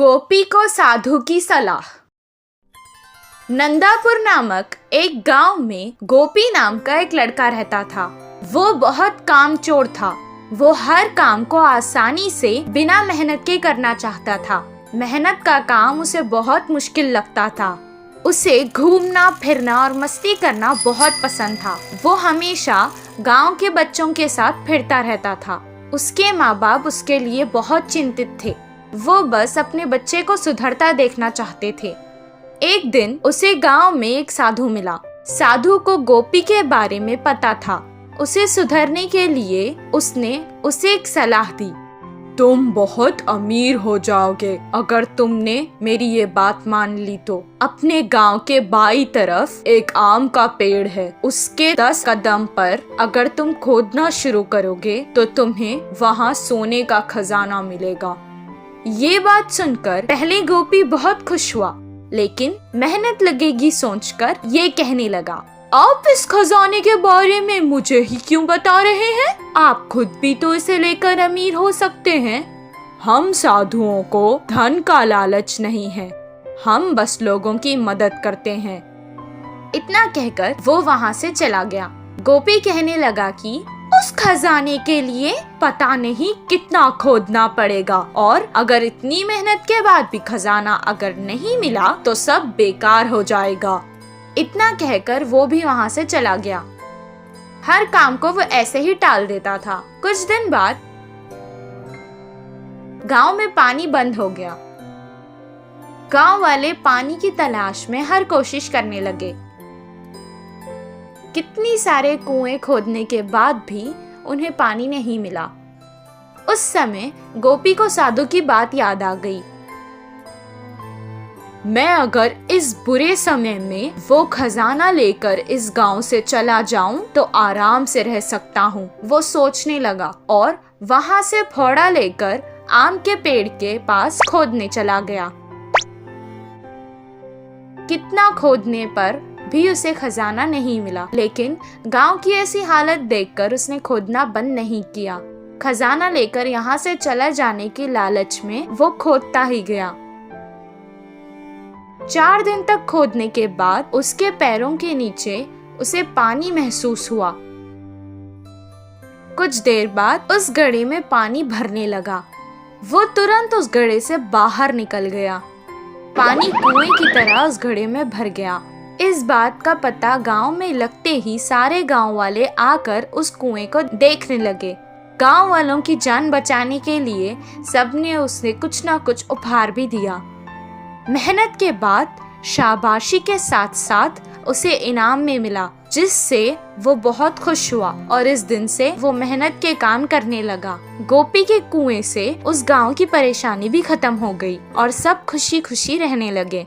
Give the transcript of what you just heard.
गोपी को साधु की सलाह। नंदापुर नामक एक गांव में गोपी नाम का एक लड़का रहता था। वो बहुत कामचोर था। वो हर काम को आसानी से बिना मेहनत के करना चाहता था। मेहनत का काम उसे बहुत मुश्किल लगता था। उसे घूमना फिरना और मस्ती करना बहुत पसंद था। वो हमेशा गांव के बच्चों के साथ फिरता रहता था। उसके माँ बाप उसके लिए बहुत चिंतित थे। वो बस अपने बच्चे को सुधरता देखना चाहते थे। एक दिन उसे गांव में एक साधु मिला। साधु को गोपी के बारे में पता था। उसे सुधरने के लिए उसने उसे एक सलाह दी। तुम बहुत अमीर हो जाओगे अगर तुमने मेरी ये बात मान ली तो। अपने गांव के बाईं तरफ एक आम का पेड़ है। उसके 10 कदम पर अगर तुम खोदना शुरू करोगे तो तुम्हें वहाँ सोने का खजाना मिलेगा। ये बात सुनकर पहले गोपी बहुत खुश हुआ, लेकिन मेहनत लगेगी सोचकर ये कहने लगा, आप इस खजाने के बारे में मुझे ही क्यों बता रहे हैं? आप खुद भी तो इसे लेकर अमीर हो सकते हैं। हम साधुओं को धन का लालच नहीं है, हम बस लोगों की मदद करते हैं। इतना कहकर वो वहाँ से चला गया। गोपी कहने लगा कि उस खजाने के लिए पता नहीं कितना खोदना पड़ेगा, और अगर इतनी मेहनत के बाद भी खजाना अगर नहीं मिला तो सब बेकार हो जाएगा। इतना कहकर वो भी वहाँ से चला गया। हर काम को वो ऐसे ही टाल देता था। कुछ दिन बाद गांव में पानी बंद हो गया। गांव वाले पानी की तलाश में हर कोशिश करने लगे। कितनी सारे कुएं खोदने के बाद भी उन्हें पानी नहीं मिला। उस समय गोपी को साधु की बात याद आ गई। मैं अगर इस बुरे समय में वो खजाना लेकर इस गांव से चला जाऊं तो आराम से रह सकता हूं, वो सोचने लगा और वहां से फावड़ा लेकर आम के पेड़ के पास खोदने चला गया। कितना खोदने पर भी उसे खजाना नहीं मिला, लेकिन गांव की ऐसी हालत देखकर उसने खोदना बंद नहीं किया। खजाना लेकर यहाँ से चला जाने की लालच में वो खोदता ही गया। 4 दिन तक खोदने के बाद उसके पैरों के नीचे उसे पानी महसूस हुआ। कुछ देर बाद उस घड़े में पानी भरने लगा। वो तुरंत उस घड़े से बाहर निकल गया। पानी कुएं की तरह उस घड़े में भर गया। इस बात का पता गांव में लगते ही सारे गांव वाले आकर उस कुएं को देखने लगे। गांव वालों की जान बचाने के लिए सबने उसे कुछ ना कुछ उपहार भी दिया। मेहनत के बाद शाबाशी के साथ साथ उसे इनाम में मिला, जिससे वो बहुत खुश हुआ और इस दिन से वो मेहनत के काम करने लगा। गोपी के कुएं से उस गांव की परेशानी भी खत्म हो गई और सब खुशी खुशी रहने लगे।